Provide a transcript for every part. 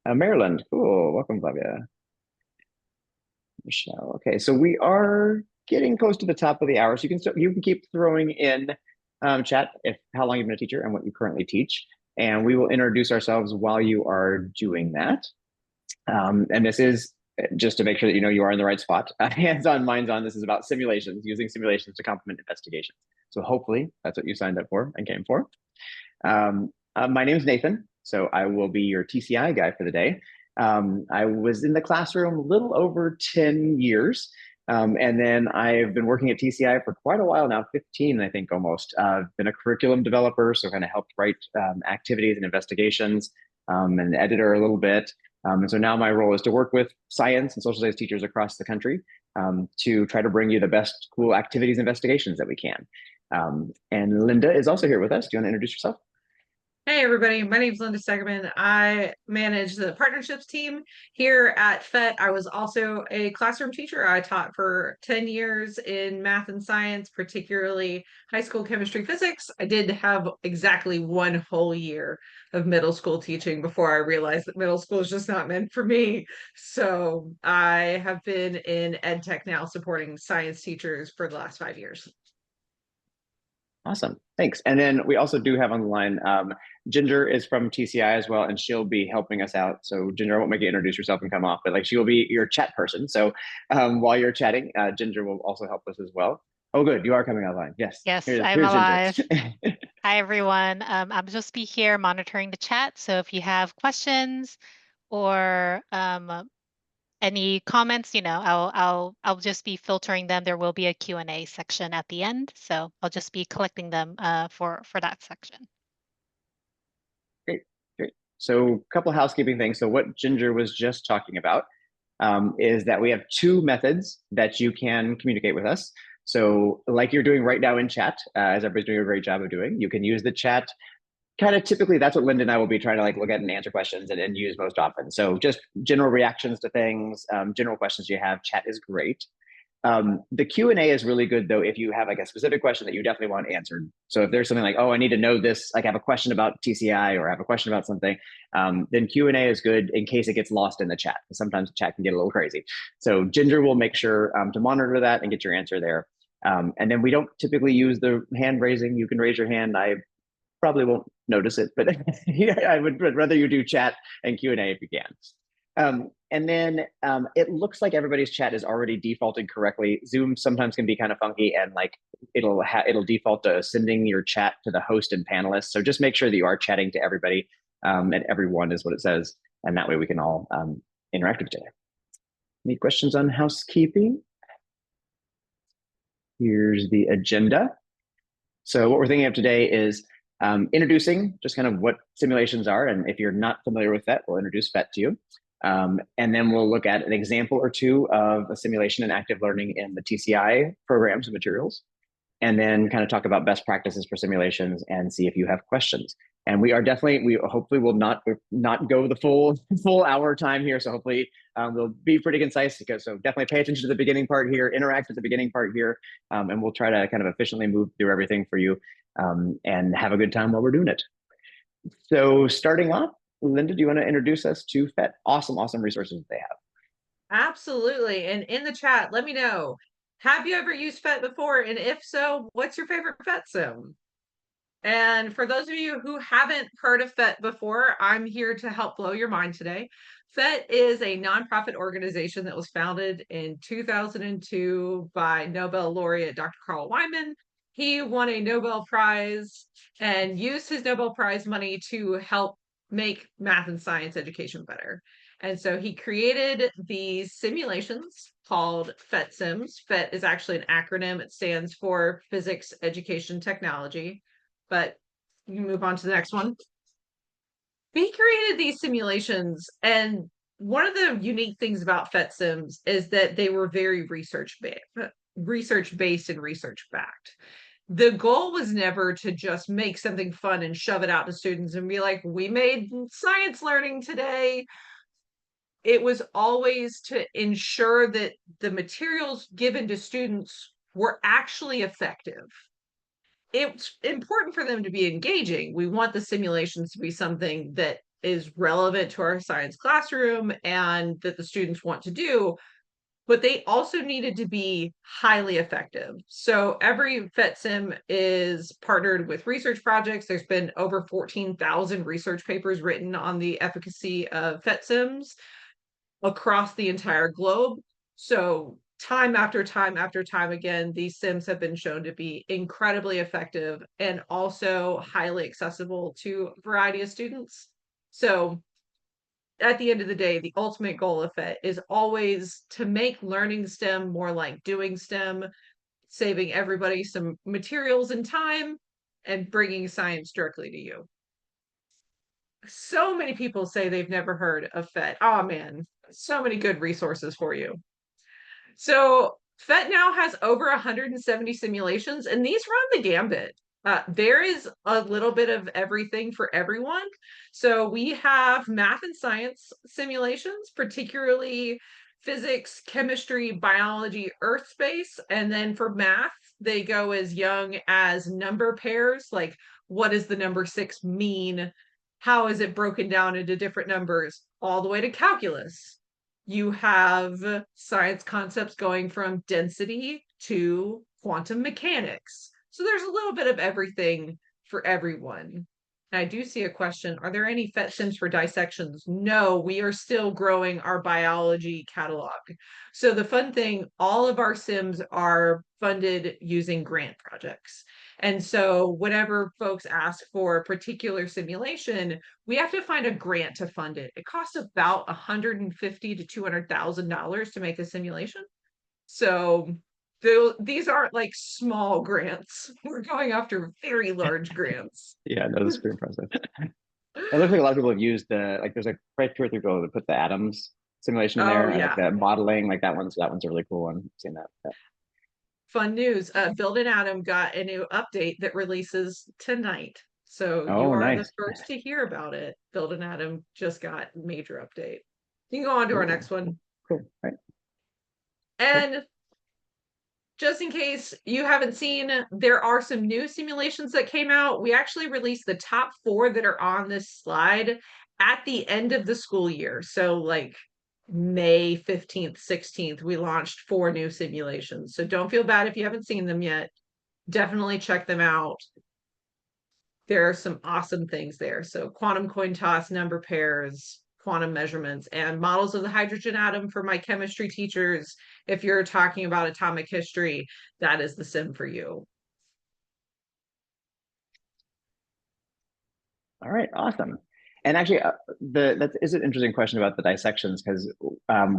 Maryland. Cool. Welcome, Flavia. Michelle. Okay, so we are getting close to the top of the hour, so you can keep throwing in chat if how long you've been a teacher and what you currently teach, and we will introduce ourselves while you are doing that. And this is just to make sure that you know you are in the right spot. Hands on, minds on. This is about simulations, using simulations to complement investigations. So hopefully that's what you signed up for and came for. My name is Nathan, so I will be your TCI guy for the day. I was in the classroom a little over 10 years. And then I've been working at TCI for quite a while now, 15, I think almost. I've been a curriculum developer, so kind of helped write activities and investigations, and editor a little bit. And so now my role is to work with science and social studies teachers across the country to try to bring you the best cool activities and investigations that we can. And Linda is also here with us. Do you want to introduce yourself? Hey everybody, my name is Linda Stegeman. I manage the partnerships team here at PhET. I was also a classroom teacher. I taught for 10 years in math and science, particularly high school chemistry physics. I did have exactly one whole year of middle school teaching before I realized that middle school is just not meant for me. So I have been in ed tech now supporting science teachers for the last 5 years. Awesome. Thanks. And then we also do have on the line Ginger is from TCI as well, and she'll be helping us out. So Ginger, I won't make you introduce yourself and come off, but like she will be your chat person. So while you're chatting, Ginger will also help us as well. Oh, good. You are coming online. Yes. Yes, I'm Here's Ginger. alive. Hi, everyone. I'll just be here monitoring the chat. So if you have questions or any comments, I'll just be filtering them. There will be a Q&A section at the end, so I'll just be collecting them for that section. Great. Great. So a couple housekeeping things. So what Ginger was just talking about is that we have two methods that you can communicate with us. So, like you're doing right now in chat, as everybody's doing a great job of doing, you can use the chat. Kind of typically, that's what Linda and I will be trying to like look at and answer questions and use most often. So, just general reactions to things, general questions you have. Chat is great. The Q&A is really good though if you have like a specific question that you definitely want answered. So if there's something like, oh, I need to know this, like I have a question about TCI or I have a question about something, then Q&A is good in case it gets lost in the chat. Sometimes the chat can get a little crazy. So Ginger will make sure to monitor that and get your answer there. And then we don't typically use the hand raising. You can raise your hand. I probably won't notice it, but yeah, I would rather you do chat and Q&A if you can. And then it looks like everybody's chat is already defaulted correctly. Zoom sometimes can be kind of funky and like it'll default to sending your chat to the host and panelists. So just make sure that you are chatting to everybody and everyone is what it says. And that way we can all interact with each other. Any questions on housekeeping? Here's the agenda. So what we're thinking of today is introducing just kind of what simulations are. And if you're not familiar with that, we'll introduce PhET to you. And then we'll look at an example or two of a simulation and active learning in the TCI programs and materials, and then kind of talk about best practices for simulations and see if you have questions. And we hopefully will not go the full hour time here. So hopefully we'll be pretty concise so definitely pay attention to the beginning part here, interact with the beginning part here, and we'll try to kind of efficiently move through everything for you and have a good time while we're doing it. So starting off, Linda, do you want to introduce us to PhET? Awesome resources they have. Absolutely. And in the chat, let me know, have you ever used PhET before? And if so, what's your favorite PhET sim? And for those of you who haven't heard of PhET before, I'm here to help blow your mind today. PhET is a nonprofit organization that was founded in 2002 by Nobel laureate Dr. Carl Wyman. He won a Nobel Prize and used his Nobel Prize money to help make math and science education better. And so he created these simulations called PhET Sims. PhET is actually an acronym. It stands for Physics Education Technology. But you move on to the next one. We created these simulations, and one of the unique things about PhET Sims is that they were very research-based and research-backed. The goal was never to just make something fun and shove it out to students and be like, we made science learning today. It was always to ensure that the materials given to students were actually effective. It's important for them to be engaging. We want the simulations to be something that is relevant to our science classroom and that the students want to do, but they also needed to be highly effective. So every PhET sim is partnered with research projects. There's been over 14,000 research papers written on the efficacy of PhET sims across the entire globe. So time after time after time again, these sims have been shown to be incredibly effective and also highly accessible to a variety of students. So at the end of the day, the ultimate goal of PhET is always to make learning STEM more like doing STEM, saving everybody some materials and time, and bringing science directly to you. So many people say they've never heard of PhET. Oh man, so many good resources for you. So PhET now has over 170 simulations, and these run the gambit. There is a little bit of everything for everyone. So we have math and science simulations, particularly physics, chemistry, biology, earth space. And then for math, they go as young as number pairs, like what does the number 6 mean? How is it broken down into different numbers, all the way to calculus. You have science concepts going from density to quantum mechanics. So there's a little bit of everything for everyone. I do see a question. Are there any PhET sims for dissections? No, we are still growing our biology catalog. So the fun thing, all of our sims are funded using grant projects. And so whenever folks ask for a particular simulation, we have to find a grant to fund it. It costs about $150,000 to $200,000 to make a simulation. So these aren't like small grants. We're going after very large grants. Yeah, no, that's pretty impressive. It looks like a lot of people have used there's like probably 2 or 3 people that put the atoms simulation in there, Oh and yeah. like the modeling, like that one's a really cool one. I've seen that. Yeah. Fun news. Build an Atom got a new update that releases tonight. So you Oh, are the nice. first to hear about it. Build an Atom just got major update. You can go on to our Cool. next one. Cool. Right. And just in case you haven't seen, there are some new simulations that came out. We actually released the top 4 that are on this slide at the end of the school year. So like May 15th, 16th, we launched 4 new simulations. So don't feel bad if you haven't seen them yet. Definitely check them out. There are some awesome things there. So quantum coin toss, number pairs, quantum measurements, and models of the hydrogen atom for my chemistry teachers. If you're talking about atomic history, that is the sim for you. All right, awesome. And actually, that is an interesting question about the dissections, because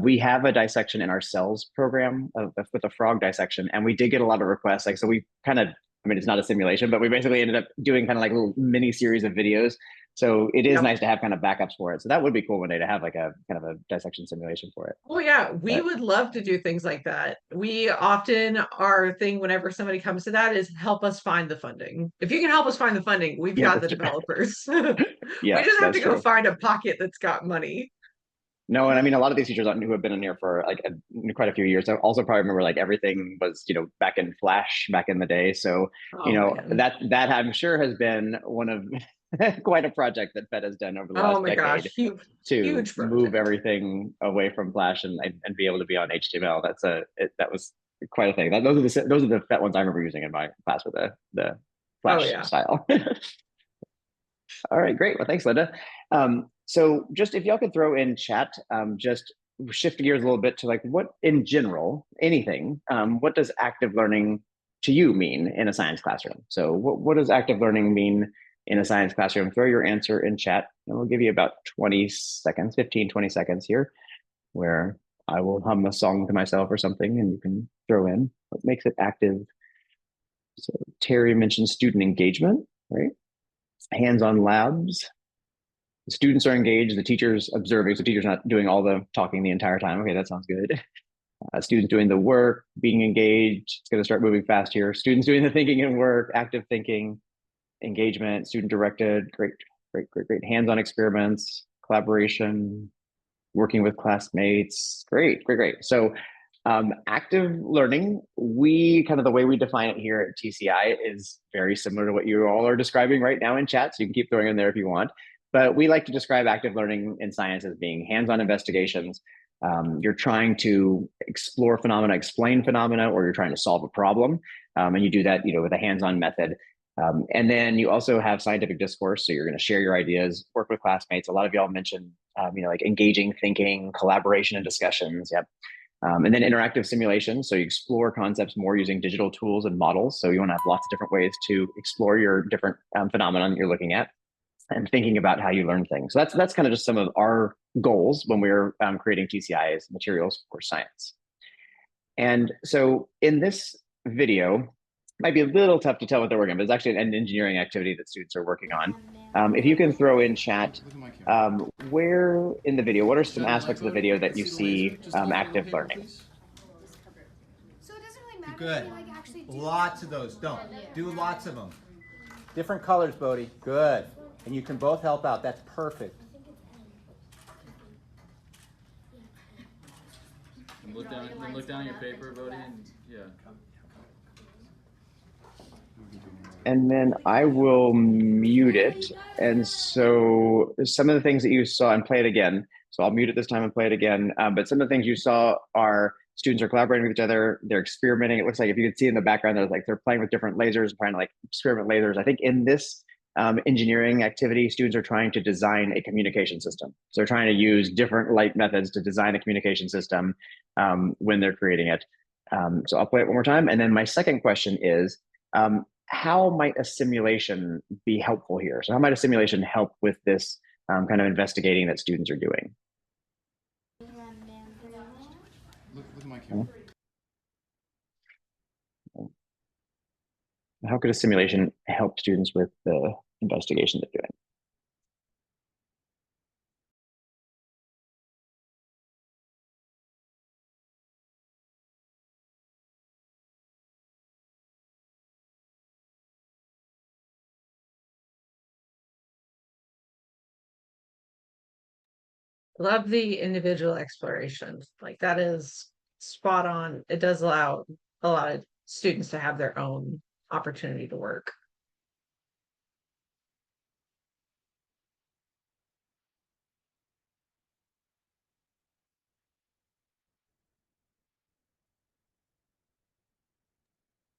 we have a dissection in our cells program with a frog dissection, and we did get a lot of requests. Like, so we kind of, I mean, it's not a simulation, but we basically ended up doing kind of like a little mini series of videos. So it is nice to have kind of backups for it. So that would be cool one day to have like a kind of a dissection simulation for it. Oh yeah, we would love to do things like that. We often, our thing whenever somebody comes to that is help us find the funding. If you can help us find the funding, we've got the developers. Yeah, We just have that's to go true. find a pocket that's got money. No, and I mean, a lot of these teachers who have been in here for like quite a few years. I also probably remember like everything was, back in Flash back in the day. So, Man. that I'm sure has been one of quite a project that PhET has done over the Oh last my gosh, decade huge, to huge move project. everything away from Flash and be able to be on HTML. That was quite a thing. Those are the PhET ones I remember using in my class with the Oh Flash yeah. style. All right, great. Well, thanks, Linda. So just if y'all could throw in chat, just shift gears a little bit to like what in general, anything, what does active learning to you mean in a science classroom? So what does active learning mean in a science classroom? Throw your answer in chat and we'll give you about 20 seconds, 15, 20 seconds here where I will hum a song to myself or something and you can throw in what makes it active. So Terry mentioned student engagement, right? Hands-on labs. The students are engaged, the teacher's observing, so teacher's not doing all the talking the entire time. Okay, that sounds good. Students doing the work, being engaged. It's going to start moving fast here. Students doing the thinking and work, active thinking, engagement, student directed, great, great, great, great. Hands-on experiments, collaboration, working with classmates. Great, great, great. So active learning, the way we define it here at TCI is very similar to what you all are describing right now in chat. So you can keep throwing in there if you want. But we like to describe active learning in science as being hands-on investigations. You're trying to explore phenomena, explain phenomena, or you're trying to solve a problem. And you do that, with a hands-on method. And then you also have scientific discourse. So you're going to share your ideas, work with classmates. A lot of y'all mentioned, like engaging thinking, collaboration, and discussions. Yep. And then interactive simulation. So you explore concepts more using digital tools and models. So you want to have lots of different ways to explore your different phenomena that you're looking at and thinking about how you learn things. So that's kind of just some of our goals when we're creating TCIs, materials for science. And so in this video, it might be a little tough to tell what they're working on, but it's actually an engineering activity that students are working on. If you can throw in chat, where in the video, what are some aspects of the video that you see active learning? So it doesn't really matter. Good. If we, like, actually do Lots of those. Don't. Do lots of them. Different colors, Bodhi. Good. And you can both help out. That's perfect. And look down your paper, Bodhi, and yeah. And then I will mute it. And so some of the things that you saw, and play it again. So I'll mute it this time and play it again. But some of the things you saw are students are collaborating with each other. They're experimenting. It looks like if you can see in the background, there's like they're playing with different lasers, trying to like experiment lasers. I think in this engineering activity, students are trying to design a communication system. So they're trying to use different light methods to design a communication system when they're creating it. So I'll play it one more time. And then my second question is, how might a simulation be helpful here? So how might a simulation help with this kind of investigating that students are doing? Look at my camera. How could a simulation help students with the investigation they're doing? Love the individual exploration. Like that is spot on. It does allow a lot of students to have their own opportunity to work.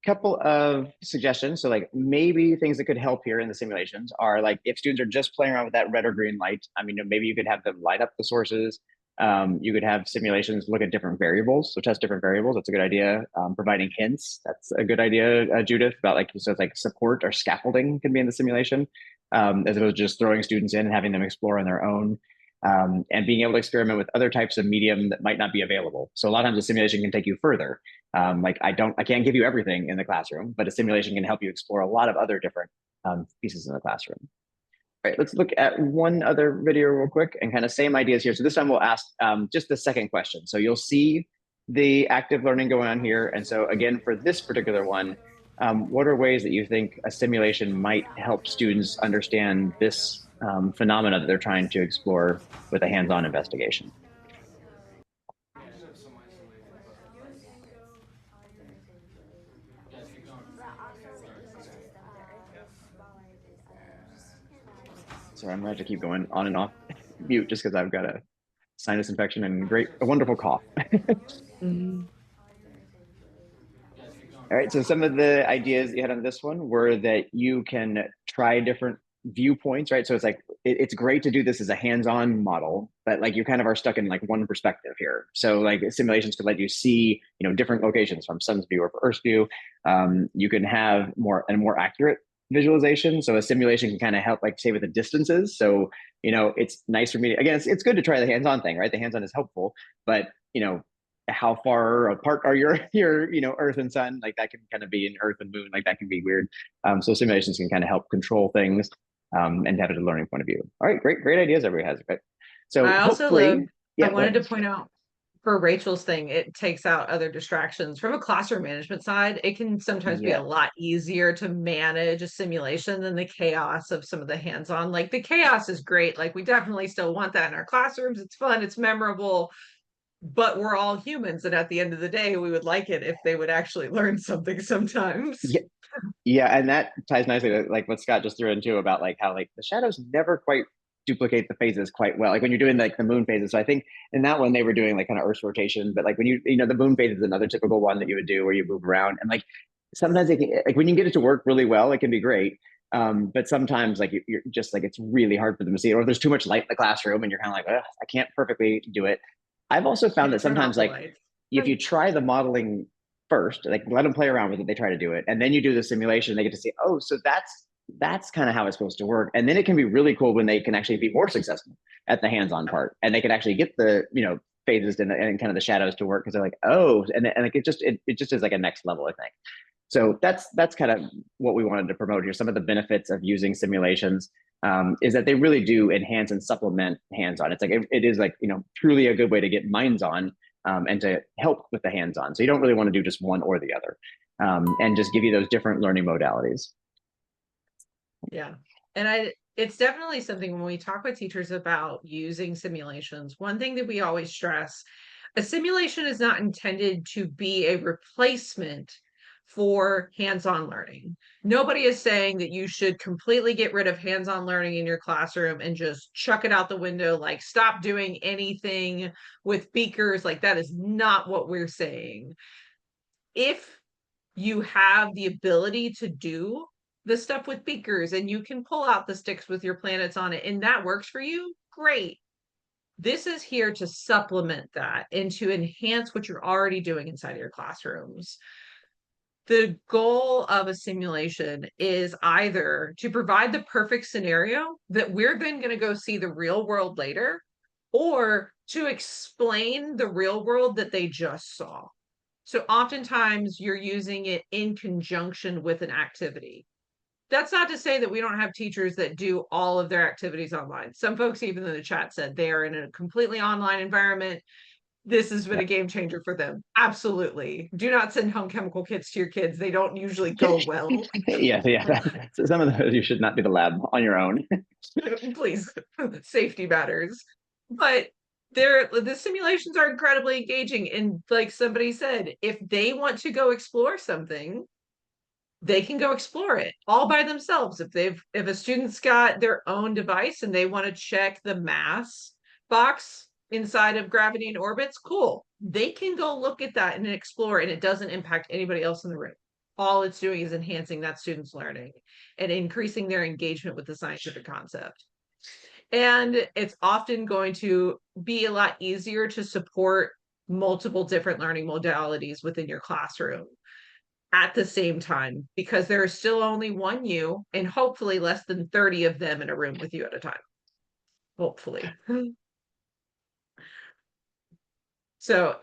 Couple of suggestions. So like maybe things that could help here in the simulations are like if students are just playing around with that red or green light, I mean, maybe you could have them light up the sources. You could have simulations look at different variables, so test different variables. That's a good idea. Providing hints, that's a good idea, Judith, about like, so it's like support or scaffolding can be in the simulation, as opposed to just throwing students in and having them explore on their own. And being able to experiment with other types of medium that might not be available. So a lot of times a simulation can take you further. Like I can't give you everything in the classroom, but a simulation can help you explore a lot of other different pieces in the classroom. All right, let's look at one other video real quick and kind of same ideas here. So this time we'll ask just the second question. So you'll see the active learning going on here. And so again, for this particular one, what are ways that you think a simulation might help students understand this phenomena that they're trying to explore with a hands-on investigation? Sorry, I'm going to have to keep going on and off mute just because I've got a sinus infection and a wonderful cough. All right, so some of the ideas you had on this one were that you can try different viewpoints, right? So it's like, it's great to do this as a hands-on model, but like you kind of are stuck in like one perspective here. So like simulations could let you see, different locations from sun's view or Earth's view. You can have a more accurate visualization. So a simulation can kind of help like say with the distances. So, it's nice for me to, again, it's good to try the hands-on thing, right? The hands-on is helpful, but how far apart are your Earth and sun? Like that can kind of be in Earth and moon, like that can be weird. So simulations can kind of help control things and have it a learning point of view. All right, great ideas everybody has. Okay. So I also hopefully, love, yeah, I wanted to point out for Rachel's thing, it takes out other distractions. From a classroom management side, it can sometimes be a lot easier to manage a simulation than the chaos of some of the hands-on. Like the chaos is great. Like we definitely still want that in our classrooms. It's fun, it's memorable, but we're all humans. And at the end of the day, we would like it if they would actually learn something sometimes. Yeah, and that ties nicely to like what Scott just threw into about like how like the shadows never quite duplicate the phases quite well. Like when you're doing like the moon phases. So I think in that one they were doing like kind of Earth's rotation, but like when you know the moon phase is another typical one that you would do where you move around and like sometimes it can, like when you get it to work really well, it can be great. But sometimes like you're just like it's really hard for them to see it, or there's too much light in the classroom and you're kind of like, I can't perfectly do it. I've also found that Turn off sometimes the like lights. if you try the modeling first, like let them play around with it, they try to do it, and then you do the simulation, they get to see, oh, so that's kind of how it's supposed to work. And then it can be really cool when they can actually be more successful at the hands-on part, and they can actually get the phases and kind of the shadows to work because they're like, oh, and like it just is like a next level, I think. So that's kind of what we wanted to promote here. Some of the benefits of using simulations is that they really do enhance and supplement hands-on. It's like it is like truly a good way to get minds on and to help with the hands-on. So you don't really want to do just one or the other, and just give you those different learning modalities. Yeah. And it's definitely something when we talk with teachers about using simulations, one thing that we always stress, a simulation is not intended to be a replacement for hands-on learning. Nobody is saying that you should completely get rid of hands-on learning in your classroom and just chuck it out the window, like stop doing anything with beakers. Like that is not what we're saying. If you have the ability to do the stuff with beakers and you can pull out the sticks with your planets on it and that works for you, great. This is here to supplement that and to enhance what you're already doing inside of your classrooms. The goal of a simulation is either to provide the perfect scenario that we're then going to go see the real world later, or to explain the real world that they just saw. So oftentimes you're using it in conjunction with an activity. That's not to say that we don't have teachers that do all of their activities online. Some folks, even in the chat, said they are in a completely online environment. This has been a game changer for them. Absolutely. Do not send home chemical kits to your kids. They don't usually go well. Yeah. So some of those you should not do the lab on your own. Please, safety matters. But the simulations are incredibly engaging. And like somebody said, if they want to go explore something, they can go explore it all by themselves. If a student's got their own device and they want to check the mass box inside of gravity and orbits, cool. They can go look at that and explore, and it doesn't impact anybody else in the room. All it's doing is enhancing that student's learning and increasing their engagement with the scientific concept. And it's often going to be a lot easier to support multiple different learning modalities within your classroom at the same time, because there is still only one you and hopefully less than 30 of them in a room with you at a time. Hopefully. So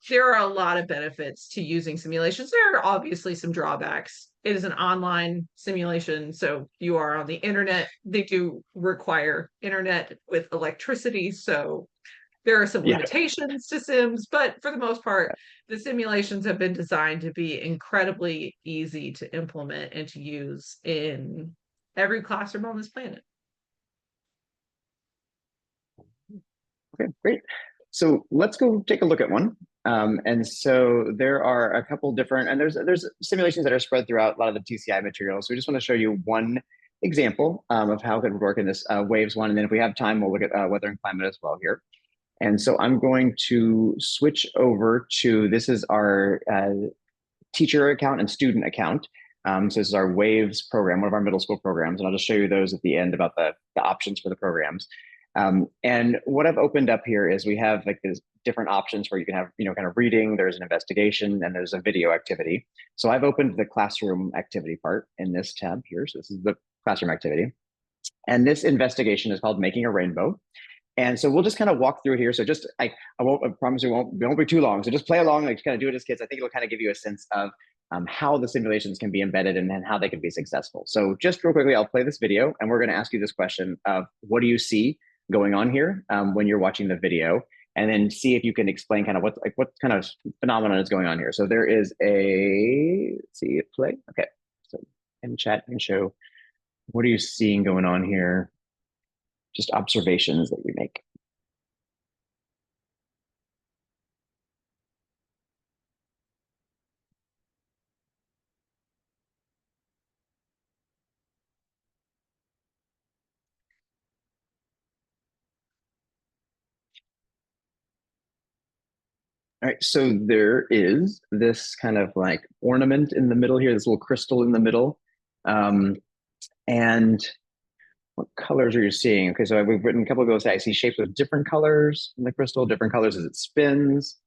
there are a lot of benefits to using simulations. There are obviously some drawbacks. It is an online simulation, so you are on the internet. They do require internet with electricity, so there are some limitations to sims, but for the most part, the simulations have been designed to be incredibly easy to implement and to use in every classroom on this planet. Okay, great. So let's go take a look at one. And so there are a couple different, and there's simulations that are spread throughout a lot of the TCI materials. So we just want to show you one example of how it would work in this waves one. And then if we have time, we'll look at weather and climate as well here. And so I'm going to switch over to, this is our teacher account and student account. So this is our WAVES program, one of our middle school programs. And I'll just show you those at the end about the options for the programs. And what I've opened up here is we have like these different options where you can have, kind of reading, there's an investigation, and there's a video activity. So I've opened the classroom activity part in this tab here. So this is the classroom activity. And this investigation is called Making a Rainbow. And so we'll just kind of walk through it here. So just I promise we won't be too long. So just play along, like kind of do it as kids. I think it'll kind of give you a sense of how the simulations can be embedded and then how they can be successful. So just real quickly, I'll play this video and we're going to ask you this question of what do you see going on here when you're watching the video, and then see if you can explain kind of what kind of phenomenon is going on here. So there is let's see it play. Okay, so in chat and show, what are you seeing going on here? Just observations that we make. All right, so there is this kind of like ornament in the middle here, this little crystal in the middle. And what colors are you seeing? Okay, so we've written a couple of those. I see shapes with different colors in the crystal, different colors as it spins.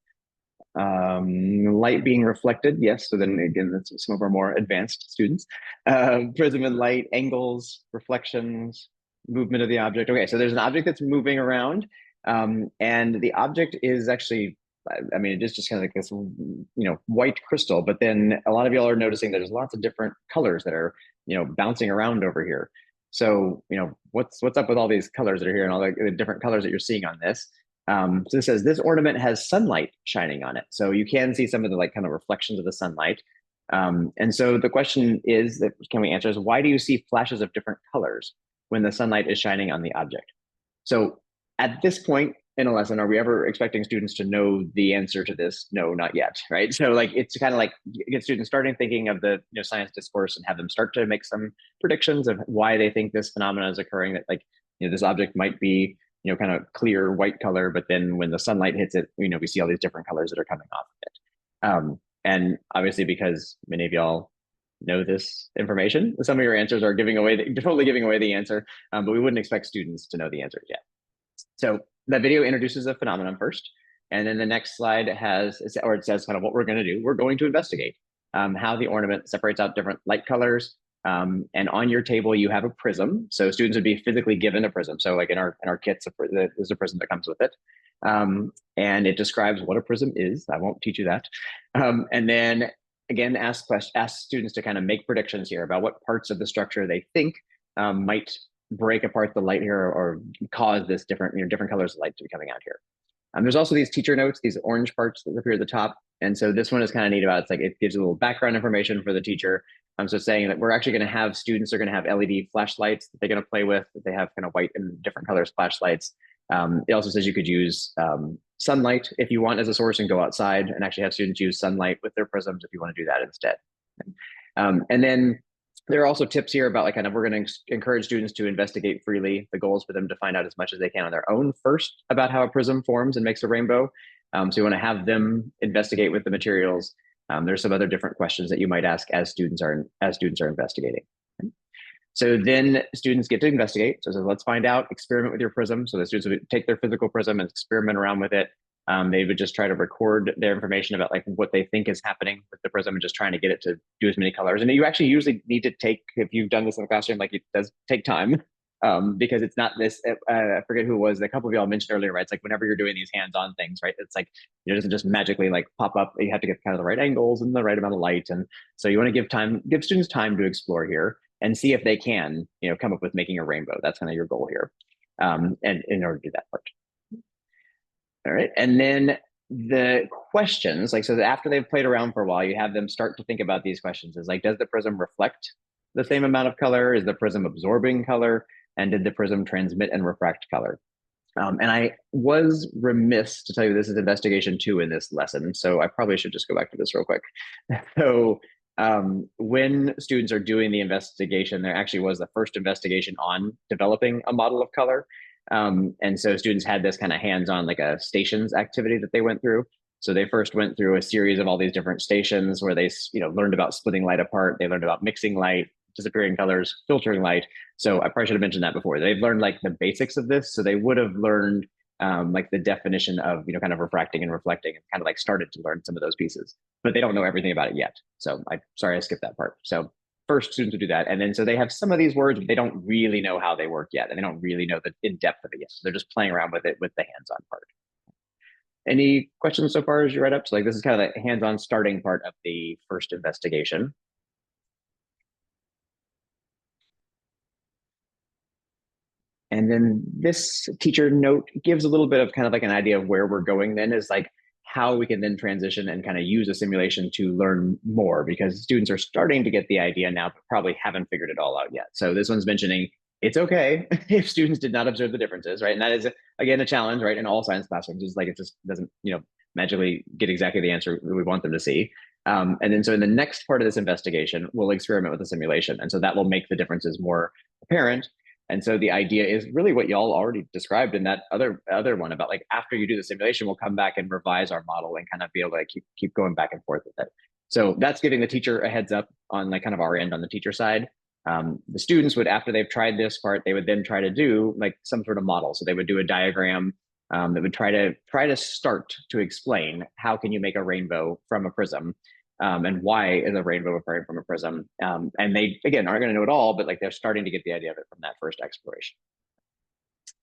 Light being reflected, yes. So then again, that's some of our more advanced students. Prism and light, angles, reflections, movement of the object. Okay, so there's an object that's moving around, and the object is actually, I mean, it is just kind of like this, white crystal. But then a lot of y'all are noticing that there's lots of different colors that are, bouncing around over here. So, what's up with all these colors that are here and all the different colors that you're seeing on this? So it says this ornament has sunlight shining on it. So you can see some of the like kind of reflections of the sunlight. And so the question is that can we answer is why do you see flashes of different colors when the sunlight is shining on the object? So at this point in a lesson, are we ever expecting students to know the answer to this? No, not yet, right? So like it's kind of like get students starting thinking of the science discourse and have them start to make some predictions of why they think this phenomena is occurring. That like this object might be kind of clear white color, but then when the sunlight hits it, we see all these different colors that are coming off of it. And obviously, because many of y'all know this information, some of your answers are totally giving away the answer, but we wouldn't expect students to know the answers yet. So that video introduces a phenomenon first, and then the next slide it says kind of what we're going to do. We're going to investigate how the ornament separates out different light colors. And on your table, you have a prism. So students would be physically given a prism. So like in our kits, there's a prism that comes with it. And it describes what a prism is. I won't teach you that. And then again, ask students to kind of make predictions here about what parts of the structure they think might break apart the light here or cause this different colors of light to be coming out here. There's also these teacher notes, these orange parts that appear at the top. And so this one is kind of neat about it's like it gives a little background information for the teacher. So saying that we're actually going to have students are going to have LED flashlights that they're going to play with. They have kind of white and different colors flashlights. It also says you could use sunlight if you want as a source and go outside and actually have students use sunlight with their prisms if you want to do that instead. And then there are also tips here about like kind of we're going to encourage students to investigate freely. The goal is for them to find out as much as they can on their own first about how a prism forms and makes a rainbow. So you want to have them investigate with the materials. There's some other different questions that you might ask as students are investigating. So then students get to investigate. So let's find out, experiment with your prism. So the students would take their physical prism and experiment around with it. They would just try to record their information about like what they think is happening with the prism and just trying to get it to do as many colors. And you actually usually need to take, if you've done this in the classroom, like it does take time because it's not this, I forget who it was, a couple of y'all mentioned earlier, right? It's like whenever you're doing these hands-on things, right? It's like, it doesn't just magically like pop up. You have to get kind of the right angles and the right amount of light. And so you want to give students time to explore here and see if they can, come up with making a rainbow. That's kind of your goal here. And in order to do that part. All right, and then the questions, like, so that after they've played around for a while, you have them start to think about these questions is like, does the prism reflect the same amount of color? Is the prism absorbing color? And did the prism transmit and refract color? And I was remiss to tell you this is investigation 2 in this lesson, so I probably should just go back to this real quick. So when students are doing the investigation, there actually was the first investigation on developing a model of color. And so students had this kind of hands-on like a stations activity that they went through. So they first went through a series of all these different stations where they learned about splitting light apart. They learned about mixing light, disappearing colors, filtering light. So I probably should have mentioned that before. They've learned like the basics of this. So they would have learned like the definition of, kind of refracting and reflecting and kind of like started to learn some of those pieces, but they don't know everything about it yet. So sorry, I skipped that part. So first students would do that. And then so they have some of these words, but they don't really know how they work yet. And they don't really know the in-depth of it yet. So they're just playing around with it with the hands-on part. Any questions so far as you write up? So like this is kind of the hands-on starting part of the first investigation. And then this teacher note gives a little bit of kind of like an idea of where we're going then is like how we can then transition and kind of use a simulation to learn more because students are starting to get the idea now, but probably haven't figured it all out yet. So this one's mentioning it's okay if students did not observe the differences, right? And that is, again, a challenge, right? In all science classrooms is like, it just doesn't, magically get exactly the answer we want them to see. And then so in the next part of this investigation, we'll experiment with a simulation. And so that will make the differences more apparent. And so the idea is really what y'all already described in that other one about like after you do the simulation, we'll come back and revise our model and kind of be able to keep going back and forth with it. So that's giving the teacher a heads up on like kind of our end on the teacher side. The students would, after they've tried this part, they would then try to do like some sort of model. So they would do a diagram that would try to start to explain how can you make a rainbow from a prism. And why is a rainbow appearing from a prism? And they, again, aren't going to know it all, but like they're starting to get the idea of it from that first exploration.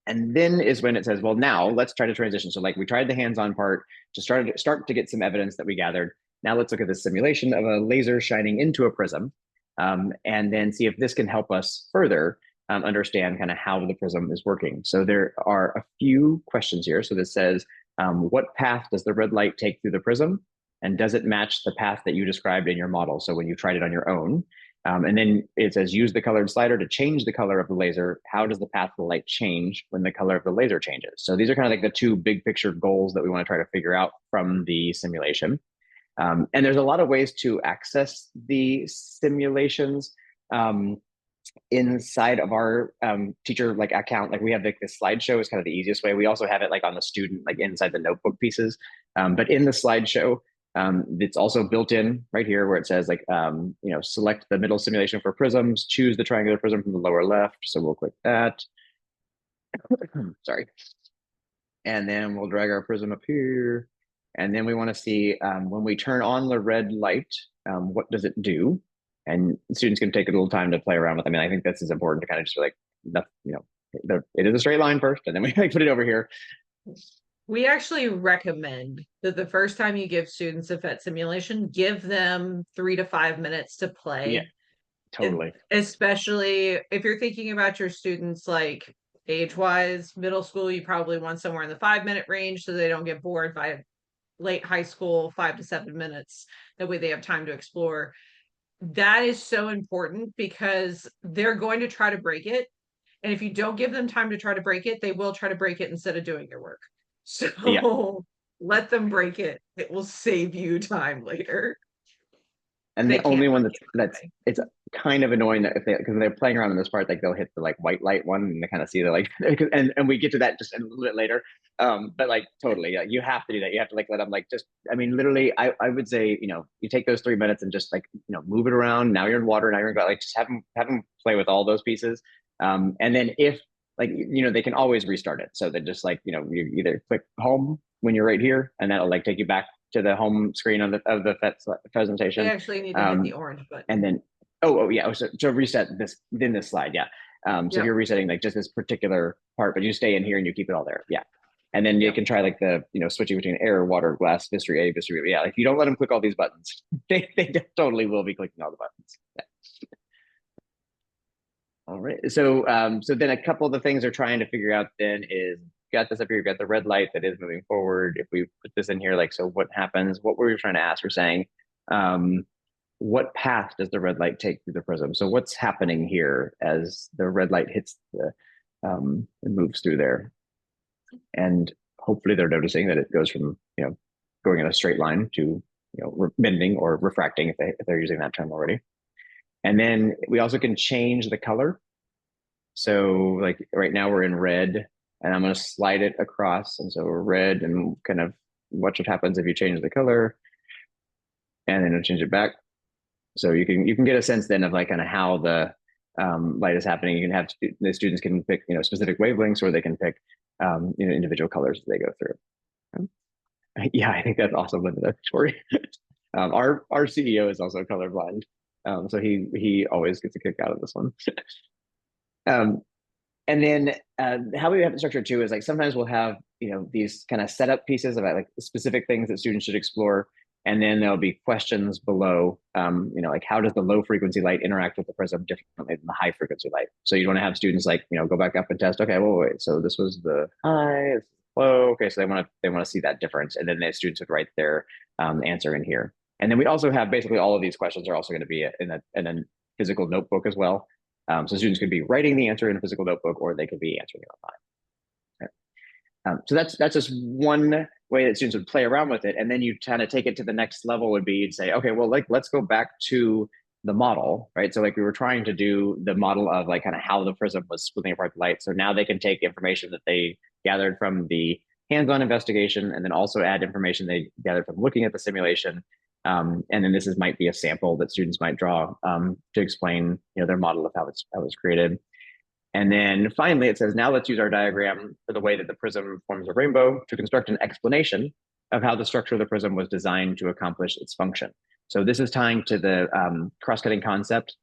And then is when it says, well, now let's try to transition. So like we tried the hands-on part to start to get some evidence that we gathered. Now let's look at the simulation of a laser shining into a prism, and then see if this can help us further understand kind of how the prism is working. So there are a few questions here. So this says, what path does the red light take through the prism? And does it match the path that you described in your model? So when you tried it on your own, and then it says use the colored slider to change the color of the laser. How does the path of the light change when the color of the laser changes? So these are kind of like the two big picture goals that we want to try to figure out from the simulation. And there's a lot of ways to access the simulations inside of our teacher like account. Like we have like this slideshow is kind of the easiest way. We also have it like on the student, like inside the notebook pieces. But in the slideshow, it's also built in right here where it says like, select the middle simulation for prisms, choose the triangular prism from the lower left. So we'll click that. Sorry. And then we'll drag our prism up here. And then we want to see when we turn on the red light, what does it do? And students can take a little time to play around with. I mean, I think this is important to kind of just like, it is a straight line first, and then we put it over here. We actually recommend that the first time you give students a PhET simulation, give them 3 to 5 minutes to play. Yeah, totally. Especially if you're thinking about your students like age-wise, middle school, you probably want somewhere in the 5-minute range so they don't get bored by late high school, 5 to 7 minutes. That way they have time to explore. That is so important because they're going to try to break it. And if you don't give them time to try to break it, they will try to break it instead of doing your work. So let them break it. It will save you time later. And the only one that's it's kind of annoying that because they're playing around in this part, like they'll hit the like white light one and they kind of see the like, and we get to that just a little bit later. But like totally, you have to do that. You have to like let them like just, I mean, literally, I would say, you take those 3 minutes and just like, move it around. Now you're in water. Now you're in, like just have them play with all those pieces. And then if like, they can always restart it. So that just like, you either click home when you're right here and that'll like take you back to the home screen of the PhET presentation. They actually need to hit the orange button. And then, so reset this in this slide. Yeah. So you're resetting like just this particular part, but you stay in here and you keep it all there. Yeah. And then you can try like the, switching between air, water, glass, history A, history B. Yeah. Like if you don't let them click all these buttons, they totally will be clicking all the buttons. Yeah. All right. So then a couple of the things they're trying to figure out then is, got this up here, you've got the red light that is moving forward. If we put this in here, like, so what happens? What were we trying to ask? We're saying, what path does the red light take through the prism? So what's happening here as the red light hits the, and moves through there? And hopefully they're noticing that it goes from, going in a straight line to, bending or refracting if they're using that term already. And then we also can change the color. So like right now we're in red and I'm going to slide it across. And so we're red and kind of watch what happens if you change the color and then I'll change it back. So you can get a sense then of like kind of how the light is happening. You can have the students can pick, specific wavelengths or they can pick, individual colors as they go through. Yeah, I think that's awesome, Linda. Tori. Our CEO is also colorblind. So he always gets a kick out of this one. And then how we have it structured too is like sometimes we'll have these kind of setup pieces about like specific things that students should explore, and then there'll be questions below. Like how does the low frequency light interact with the prism differently than the high frequency light? So you want to have students like go back up and test. Okay, well wait, so this was the high, this is low. Okay, so they want to see that difference, and then the students would write their answer in here. And then we also have basically all of these questions are also going to be in a physical notebook as well. So students could be writing the answer in a physical notebook, or they could be answering it online. So that's just one way that students would play around with it. And then you kind of take it to the next level would be you'd say, okay, well, like let's go back to the model, right? So like we were trying to do the model of like kind of how the prism was splitting apart the light. So now they can take information that they gathered from the hands-on investigation and then also add information they gathered from looking at the simulation. And then this might be a sample that students might draw to explain, their model of how it's created. And then finally, it says, now let's use our diagram for the way that the prism forms a rainbow to construct an explanation of how the structure of the prism was designed to accomplish its function. So this is tying to the cross-cutting concept.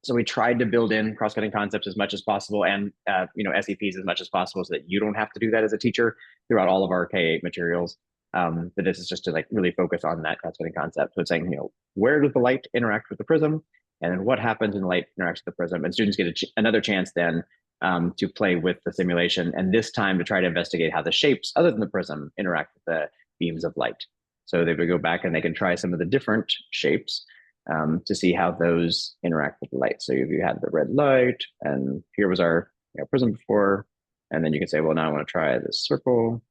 So we tried to build in cross-cutting concepts as much as possible and SEPs as much as possible so that you don't have to do that as a teacher throughout all of our K-8 materials. But this is just to like really focus on that cross-cutting concept. So it's saying, where does the light interact with the prism? And then what happens when the light interacts with the prism? And students get another chance then to play with the simulation, and this time to try to investigate how the shapes other than the prism interact with the beams of light. So they would go back and they can try some of the different shapes to see how those interact with the light. So if you had the red light, and here was our prism before, and then you can say, well, now I want to try this circle,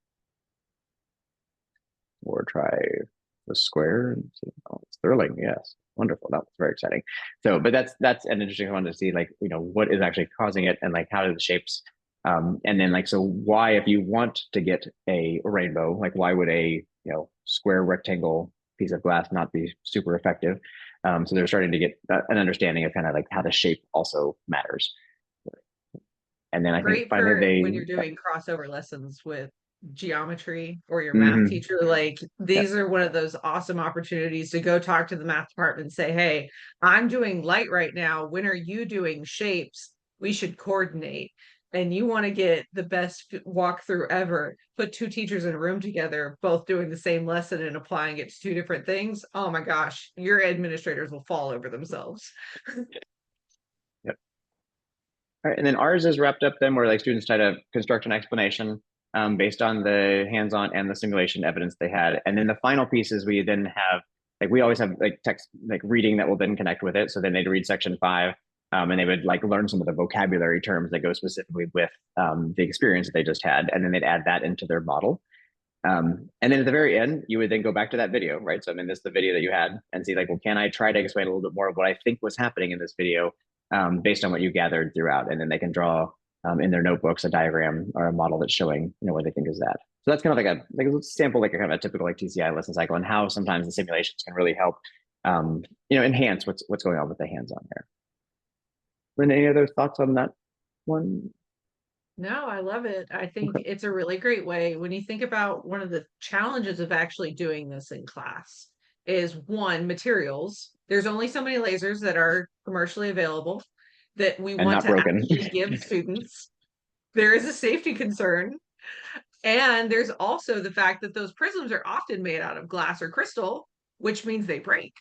or try the square. And see, oh, it's Sterling, yes. Wonderful. That's very exciting. So, but that's an interesting one to see, like, what is actually causing it, and like how do the shapes, and then like, so why, if you want to get a rainbow, like why would a square rectangle piece of glass not be super effective? So they're starting to get an understanding of kind of like how the shape also matters. And then I think finally when you're doing crossover lessons with geometry or your math teacher, like these are one of those awesome opportunities to go talk to the math department and say, hey, I'm doing light right now, when are you doing shapes? We should coordinate. And you want to get the best walkthrough ever, put two teachers in a room together, both doing the same lesson and applying it to two different things. Oh my gosh, your administrators will fall over themselves. Yep. All right, and then ours is wrapped up then where like students try to construct an explanation based on the hands-on and the simulation evidence they had. And then the final pieces we then have, like we always have like text, like reading that will then connect with it. So then they'd read section 5 and they would like learn some of the vocabulary terms that go specifically with the experience that they just had. And then they'd add that into their model. And then at the very end, you would then go back to that video, right? So I mean, this is the video that you had and see like, well, can I try to explain a little bit more of what I think was happening in this video based on what you gathered throughout? And then they can draw in their notebooks a diagram or a model that's showing what they think is that. So that's kind of like a sample, like a kind of a typical like TCI lesson cycle, and how sometimes the simulations can really help enhance what's going on with the hands-on there. Lynn, any other thoughts on that one? No, I love it. I think it's a really great way. When you think about one of the challenges of actually doing this in class is, one, materials. There's only so many lasers that are commercially available that we want to actually give students. There is a safety concern. And there's also the fact that those prisms are often made out of glass or crystal, which means they break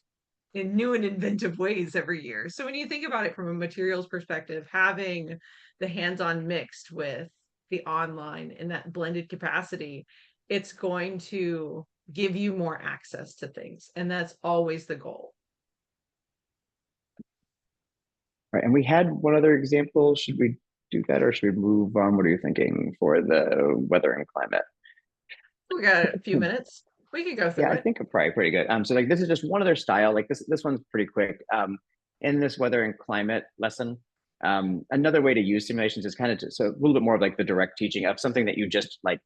in new and inventive ways every year. So when you think about it from a materials perspective, having the hands-on mixed with the online in that blended capacity, it's going to give you more access to things. And that's always the goal. Right, and we had one other example. Should we do that, or should we move on? What are you thinking for the weather and climate? We got a few minutes. We can go through it. I think probably pretty good. So like this is just one of their style. Like this one's pretty quick. In this weather and climate lesson, another way to use simulations is kind of so a little bit more of like the direct teaching of something that you just like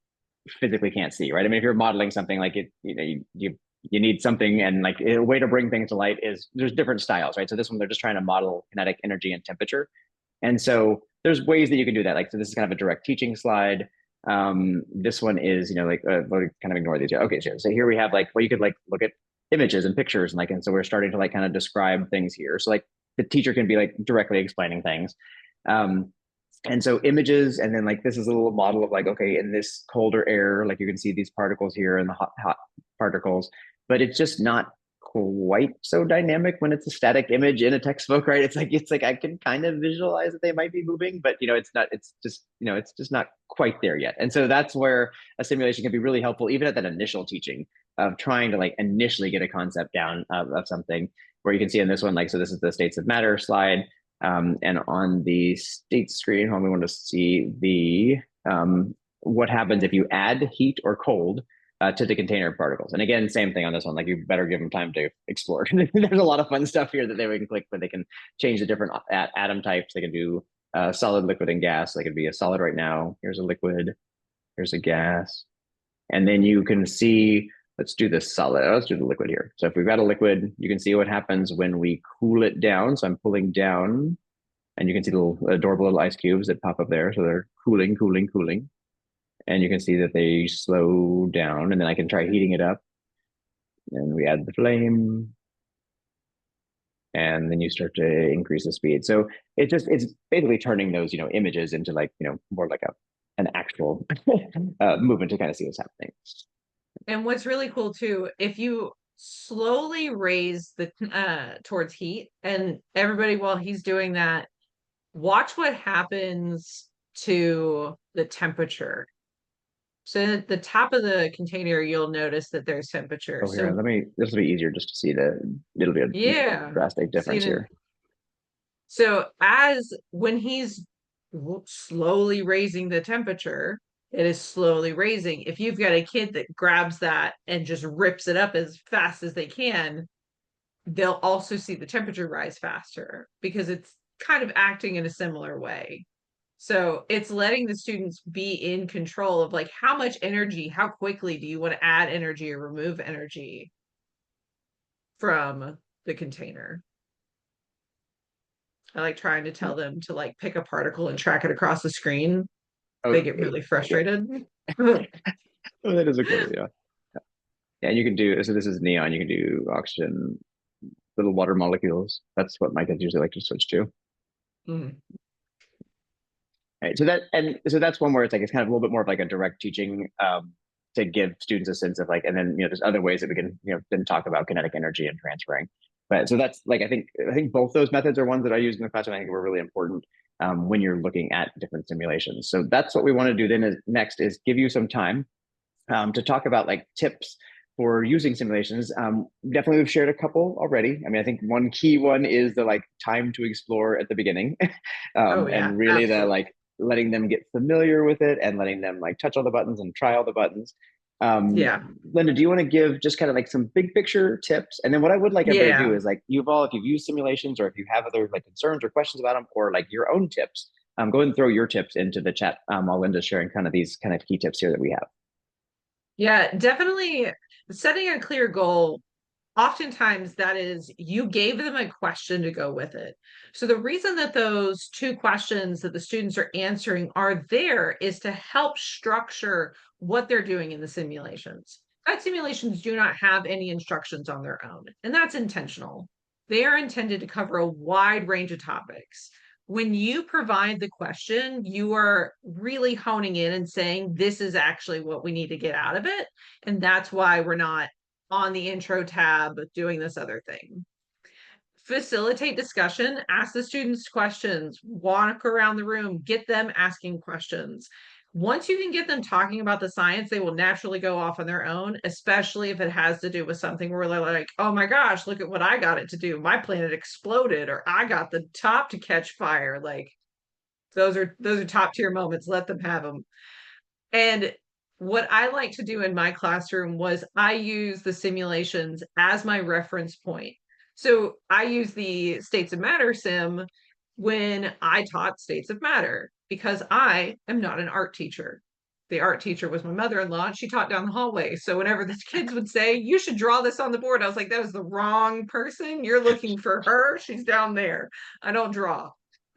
physically can't see, right? I mean, if you're modeling something like it, you need something, and like a way to bring things to light is there's different styles, right? So this one, they're just trying to model kinetic energy and temperature. And so there's ways that you can do that. Like, so this is kind of a direct teaching slide. This one is, like, kind of ignore these. Okay, so here we have like, well, you could like look at images and pictures, and like, and so we're starting to like kind of describe things here. So like the teacher can be like directly explaining things. And so images, and then like this is a little model of like, okay, in this colder air, like you can see these particles here and the hot particles, but it's just not quite so dynamic when it's a static image in a textbook, right? It's like I can kind of visualize that they might be moving, but it's just not quite there yet. And so that's where a simulation can be really helpful, even at that initial teaching of trying to like initially get a concept down of something, where you can see in this one, like, so this is the states of matter slide. And on the state screen, we want to see the what happens if you add heat or cold to the container particles. And again, same thing on this one. Like you better give them time to explore. There's a lot of fun stuff here that they can click, but they can change the different atom types. They can do solid, liquid, and gas. They could be a solid right now. Here's a liquid. Here's a gas. And then you can see, let's do this solid. Let's do the liquid here. So if we've got a liquid, you can see what happens when we cool it down. So I'm pulling down, and you can see the little adorable little ice cubes that pop up there. So they're cooling, cooling, cooling. And you can see that they slow down, and then I can try heating it up. And we add the flame. And then you start to increase the speed. So it's basically turning those, images into like, more like an actual movement to kind of see what's happening. And what's really cool too, if you slowly raise the towards heat, and everybody while he's doing that, watch what happens to the temperature. So at the top of the container, you'll notice that there's temperature. Oh, here, this will be easier just to see it'll be a drastic difference here. So when he's slowly raising the temperature, it is slowly raising. If you've got a kid that grabs that and just rips it up as fast as they can, they'll also see the temperature rise faster because it's kind of acting in a similar way. So it's letting the students be in control of like how much energy, how quickly do you want to add energy or remove energy from the container. I like trying to tell them to like pick a particle and track it across the screen. They get really frustrated. Oh, that is a cool, yeah. Yeah, and you can do, so this is neon, you can do oxygen, little water molecules. That's what my kids usually like to switch to. Mm. Right, so that's one where it's like it's kind of a little bit more of like a direct teaching to give students a sense of like, and then there's other ways that we can then talk about kinetic energy and transferring. But so that's like I think both those methods are ones that I use in the classroom. I think were really important when you're looking at different simulations. So that's what we want to do then. Next is give you some time to talk about like tips for using simulations. Definitely we've shared a couple already. I mean, I think one key one is the like time to explore at the beginning. And really the like letting them get familiar with it and letting them like touch all the buttons and try all the buttons. Linda, do you want to give just kind of like some big picture tips? And then what I would like everybody to do is like if you've used simulations or if you have other like concerns or questions about them or like your own tips, go ahead and throw your tips into the chat while Linda's sharing kind of these kind of key tips here that we have. Yeah, definitely setting a clear goal. Oftentimes that is you gave them a question to go with it. So the reason that those two questions that the students are answering are there is to help structure what they're doing in the simulations. PhET simulations do not have any instructions on their own, and that's intentional. They are intended to cover a wide range of topics. When you provide the question, you are really honing in and saying, this is actually what we need to get out of it. And that's why we're not on the intro tab doing this other thing. Facilitate discussion, ask the students questions, walk around the room, get them asking questions. Once you can get them talking about the science, they will naturally go off on their own, especially if it has to do with something where they're like, oh my gosh, look at what I got it to do. My planet exploded, or I got the top to catch fire. Like those are top tier moments. Let them have them. And what I like to do in my classroom was I use the simulations as my reference point. So I use the States of Matter sim when I taught States of Matter because I am not an art teacher. The art teacher was my mother-in-law and she taught down the hallway. So whenever the kids would say, you should draw this on the board, I was like, that was the wrong person. You're looking for her. She's down there. I don't draw.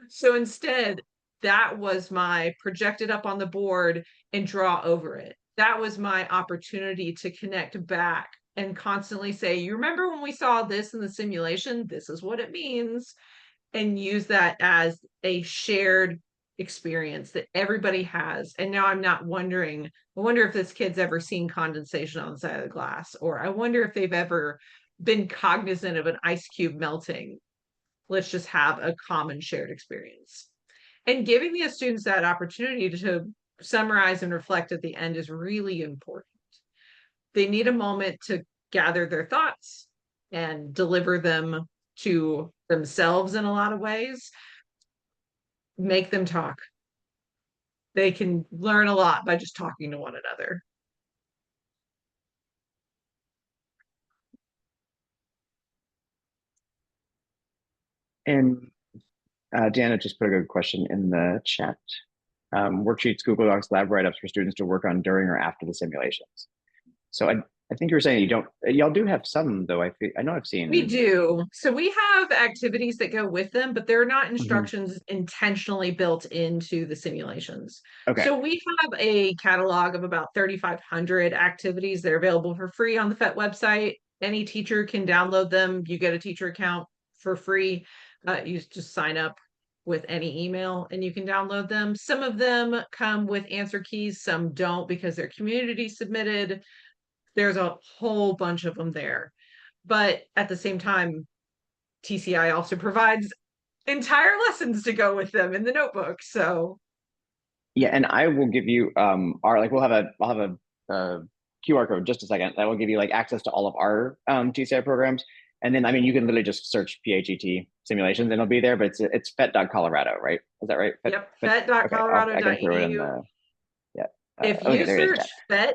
So instead, that was my projected up on the board and draw over it. That was my opportunity to connect back and constantly say, you remember when we saw this in the simulation? This is what it means. And use that as a shared experience that everybody has. And now I'm not wondering, I wonder if this kid's ever seen condensation on the side of the glass, or I wonder if they've ever been cognizant of an ice cube melting. Let's just have a common shared experience. And giving the students that opportunity to summarize and reflect at the end is really important. They need a moment to gather their thoughts and deliver them to themselves in a lot of ways. Make them talk. They can learn a lot by just talking to one another. And Deanna just put a good question in the chat. Worksheets, Google Docs, lab write-ups for students to work on during or after the simulations. So I think you were saying you don't, y'all do have some though. I know I've seen. We do. So we have activities that go with them, but they're not instructions intentionally built into the simulations. Okay. So we have a catalog of about 3,500 activities that are available for free on the PhET website. Any teacher can download them. You get a teacher account for free. You just sign up with any email and you can download them. Some of them come with answer keys, some don't because they're community submitted. There's a whole bunch of them there. But at the same time, TCI also provides entire lessons to go with them in the notebook. So yeah, and I will give you our like I'll have a QR code in just a second that will give you like access to all of our TCI programs. And then I mean you can literally just search PhET simulations and it'll be there, but it's phet.colorado, right? Is that right? Yep, phet.colorado.edu. I can throw it in the yeah. If Okay, you there it is. search PhET,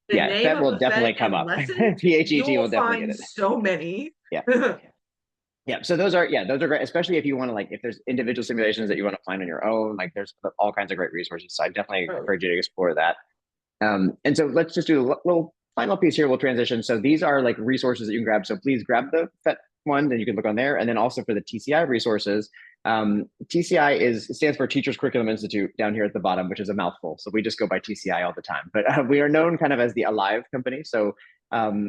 the yeah, name PhET of will a definitely PhET come and up. lesson, PhET you will will definitely get find it. so many. Yeah. Yeah, so those are great, especially if you want to like if there's individual simulations that you want to find on your own, like there's all kinds of great resources. So I definitely encourage you to explore that. And so let's just do a little final piece here. We'll transition. So these are like resources that you can grab. So please grab the PhET one, then you can look on there. And then also for the TCI resources, TCI stands for Teachers Curriculum Institute down here at the bottom, which is a mouthful. So we just go by TCI all the time. But we are known kind of as the Alive company. So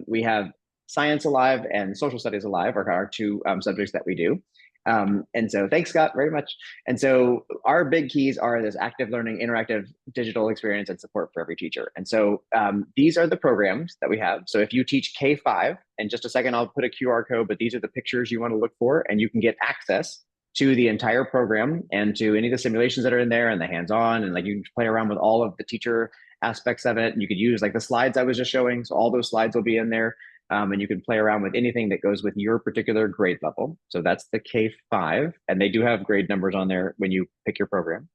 we have Science Alive and Social Studies Alive are our two subjects that we do. And so thanks, Scott, very much. And so our big keys are this active learning, interactive digital experience, and support for every teacher. And so these are the programs that we have. So if you teach K-5, in just a second, I'll put a QR code, but these are the pictures you want to look for, and you can get access to the entire program and to any of the simulations that are in there and the hands-on, and like you can play around with all of the teacher aspects of it. And you could use like the slides I was just showing. So all those slides will be in there. And you can play around with anything that goes with your particular grade level. So that's the K-5, and they do have grade numbers on there when you pick your program.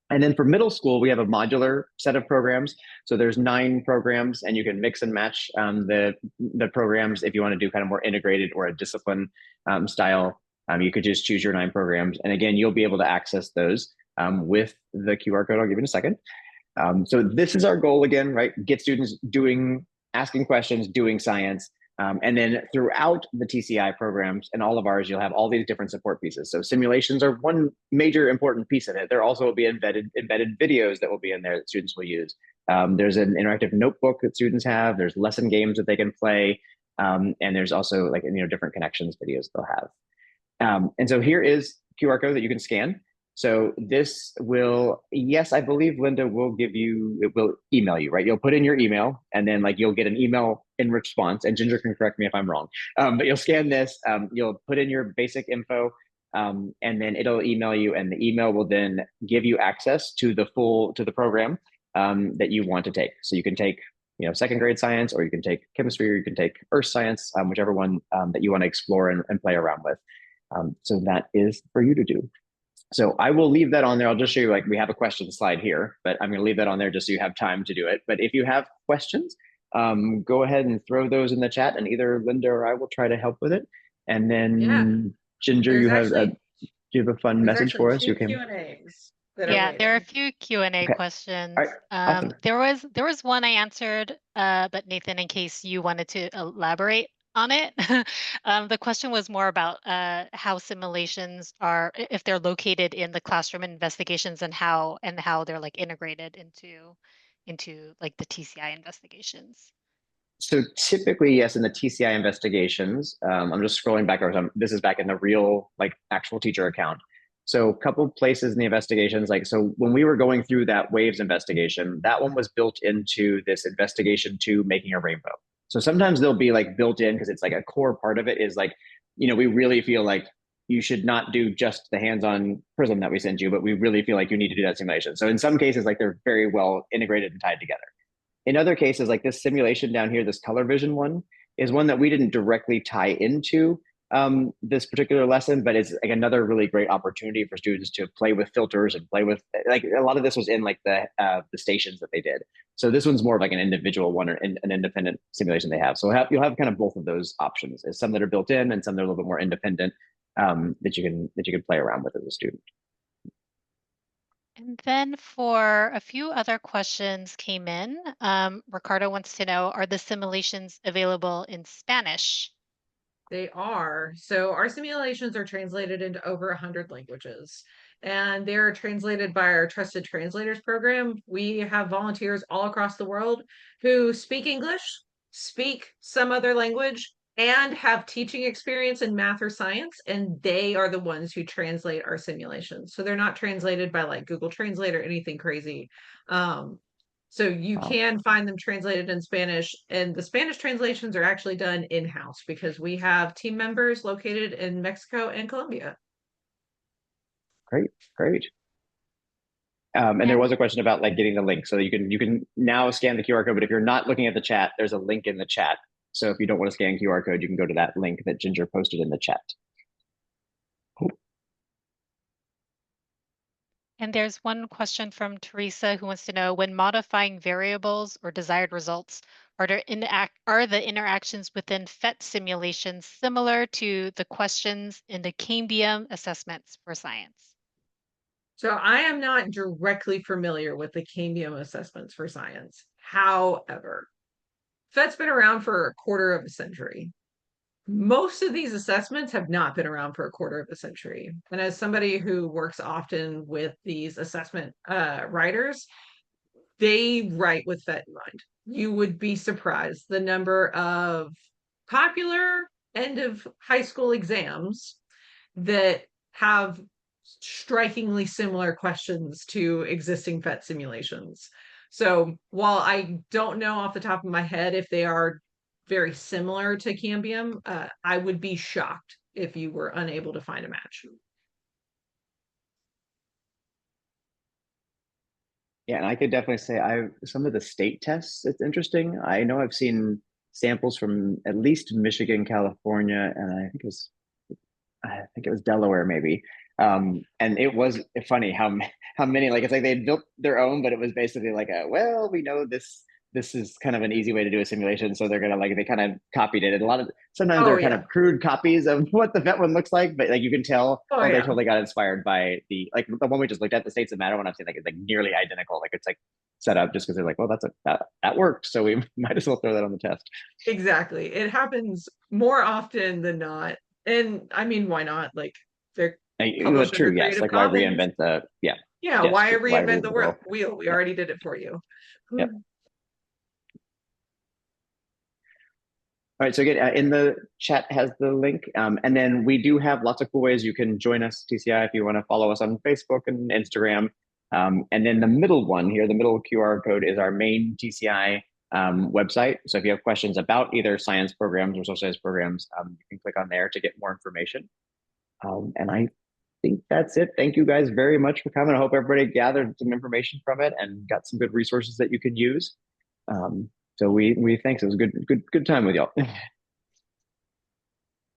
And then for middle school, we have a modular set of programs. So there's 9 programs, and you can mix and match the programs if you want to do kind of more integrated or a discipline style. You could just choose your 9 programs. And again, you'll be able to access those with the QR code I'll give you in a second. So this is our goal again, right? Get students asking questions, doing science. And then throughout the TCI programs and all of ours, you'll have all these different support pieces. So simulations are one major important piece of it. There also will be embedded videos that will be in there that students will use. There's an interactive notebook that students have. There's lesson games that they can play. And there's also like, different connections videos they'll have. And so here is QR code that you can scan. So this will, yes, I believe Linda will it will email you, right? You'll put in your email and then like you'll get an email in response, and Ginger can correct me if I'm wrong. But you'll scan this, you'll put in your basic info, and then it'll email you, and the email will then give you access to the program that you want to take. So you can take, second grade science, or you can take chemistry, or you can take earth science, whichever one that you want to explore and play around with. So that is for you to do. So I will leave that on there. I'll just show you, like, we have a question slide here, but I'm going to leave that on there just so you have time to do it. But if you have questions, go ahead and throw those in the chat, and either Linda or I will try to help with it. And then Ginger, do you have a fun message for us? You can. Q&As there are a few Q&A questions. All right. Awesome. There was one I answered, but Nathan, in case you wanted to elaborate on it, the question was more about how simulations are, if they're located in the classroom investigations, and how they're like integrated into like the TCI investigations. So typically, yes, in the TCI investigations, I'm just scrolling back over. This is back in the real, like, actual teacher account. So a couple places in the investigations, like, so when we were going through that waves investigation, that one was built into this investigation to making a rainbow. So sometimes they'll be like built in because it's like a core part of it is like, we really feel like you should not do just the hands-on prism that we send you, but we really feel like you need to do that simulation. So in some cases, like, they're very well integrated and tied together. In other cases, like this simulation down here, this color vision one is one that we didn't directly tie into this particular lesson, but it's like another really great opportunity for students to play with filters and play with, like, a lot of this was in like the stations that they did. So this one's more of like an individual one, or an independent simulation they have. So you'll have kind of both of those options. There's some that are built in and some that are a little bit more independent. that you can play around with as a student. And then for a few other questions came in. Ricardo wants to know, are the simulations available in Spanish? They are. So our simulations are translated into over 100 languages, and they're translated by our Trusted Translators program. We have volunteers all across the world who speak English, speak some other language, and have teaching experience in math or science, and they are the ones who translate our simulations. So they're not translated by like Google Translate or anything crazy. So you Wow. can find them translated in Spanish, and the Spanish translations are actually done in-house because we have team members located in Mexico and Colombia. Great, great. And there was a question about like getting the link, so you can now scan the QR code. But if you're not looking at the chat, there's a link in the chat. So if you don't want to scan QR code, you can go to that link that Ginger posted in the chat. And there's one question from Teresa who wants to know, when modifying variables or desired results, are the interactions within PhET simulations similar to the questions in the Cambium assessments for science? So I am not directly familiar with the Cambium assessments for science. However, PhET's been around for a quarter of a century. Most of these assessments have not been around for a quarter of a century. And as somebody who works often with these assessment writers, they write with PhET in mind. You would be surprised the number of popular end of high school exams that have strikingly similar questions to existing PhET simulations. So while I don't know off the top of my head if they are very similar to Cambium, I would be shocked if you were unable to find a match. Yeah, and I could definitely say some of the state tests, it's interesting. I know I've seen samples from at least Michigan, California, and I think it was Delaware maybe. And it was funny how many, like, it's like they built their own, but it was basically like well, we know this is kind of an easy way to do a simulation, so they're gonna like they kind of copied it. And a lot of sometimes they're kind of crude copies of what the vet one looks like, but like you can tell they totally got inspired by the one we just looked at, the States of Matter one. I'm saying like it's like nearly identical, like it's like set up just because they're like, well, that worked, so we might as well throw that on the test. Exactly. It happens more often than not. And I mean, why not? Like they're Well, published true, under yes. Creative Like why Commons. reinvent the Yeah, yes, why true. Why reinvent the wheel? We Yep. already did it for you. Yep. All right, so again, in the chat has the link. And then we do have lots of cool ways you can join us, TCI, if you want to follow us on Facebook and Instagram. And then the middle one here, the middle QR code is our main TCI website. So if you have questions about either science programs or social science programs, you can click on there to get more information. And I think that's it. Thank you guys very much for coming. I hope everybody gathered some information from it and got some good resources that you can use. So we thanks. It was a good time with y'all.